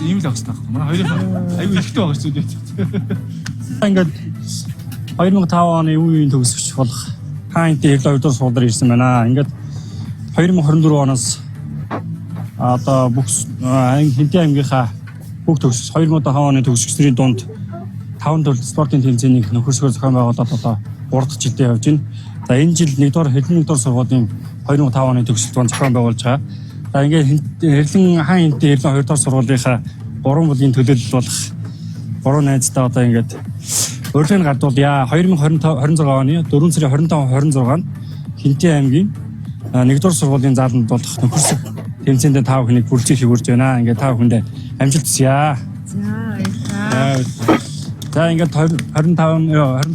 Ийм л агс таахгүй. Манай хоёрын айгүй ихтэй байгаа шүү дээ. Ингээд 2005 оны үеийн төгсөгч болох хаанти хэвлэл өдөр суулдар ирсэн байна. Ингээд 2024 оноос одоо бүх Хинтээ аймгийнхаа бүх төгсөгч 2005 оны төгсөгчдийн дунд 5 төрөл спортын тэмцээнийг нөхөрсгөр зохион байгуулад одоо 3 дахь жилдээ явж байна. За энэ жил 1-р сургуулийн 2005 оны төгсөлтөнд зохион байгуулж байгаа. За ингээд хэрлэн хаан Хинтээ хэрлэн 2 дахь сургуулийнхаа 3 бүлгийн төлөөлөл болох 3 найзтай одоо ингээд урьдчилан гардуулъя. 2026 оны 4 сарын 25-26-нд Хинтээ аймгийн 1-р сургуулийн зааланд болох нөхөрсөг тэмцээнд 5 хүнийг бүрэлдэхүүн хөвөрж байна. Ингээд 5 хүндээ амжилт хүсье. За ингээд 26-ны 4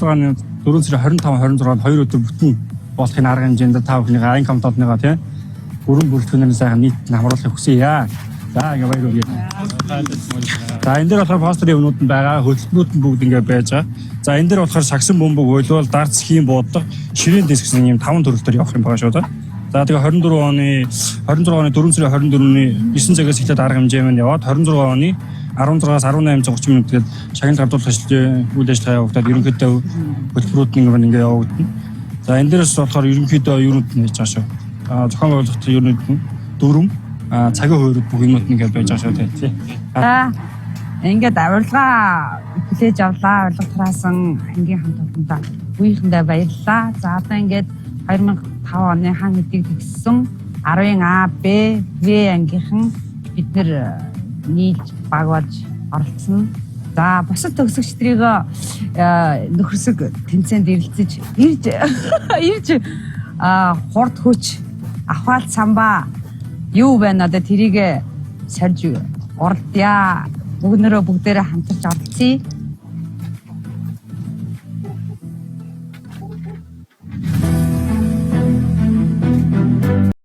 сарын 25-26-нд 2 өдөр бүтэн болохын арга хэмжээнд 5 хүнийг айн комтолныгоо тийм бүрэн бүрэлдэхүүнээр сайхан нийт хамруулахыг хүсье. За ингээд баяр хүргэе. За энэ дээр болохоор постерын өмнөд нь байгаа хөтөлбөрүүд нь бүгд ингээд байж байгаа. За энэ дээр болохоор сагсан бөмбөг, уйлвал, дартс, хийм буудаг, ширээ дэс гэсэн ийм 5 төрөлтөөр явах юм байгаа шүү дээ. За тэгээ 26 оны 4 сарын 24-ний 9 цагаас эхлээд арга хэмжээ маань яваад 26 оны 16-аас 18:30 минут гээд шагнал гардуулах үйл ажиллагаа явагдаад ерөнхийдөө хөтөлбөрүүд нь ингээд явагдана. За энэ дээрээс болохоор ерөнхийдөө юунууд нь хийж байгаа шүү. Зохион байгуулалтын юунууд нь дөрөв цагийн хуваарьд бүх юмуд нь ингээд байж байгаа шүү тий. За ингээд авилгаа хүлээж авлаа. Авилга тараасан ангийн хамт олондоо үеийнхэндээ баярлалаа. За одоо ингээд 2005 оны хаан хэдийг тэгсэн 10-ын А, Б, В ангийнхан бид нэр нийлж баг болж оролцсон. За бусад төгсөгчдрийг нөхөрсөг тэмцээнд ирж хурд хүч ахвал самба юу байна одоо тэрийг сольж оролдъя. Бүгдээрээ хамтарч оролцъя.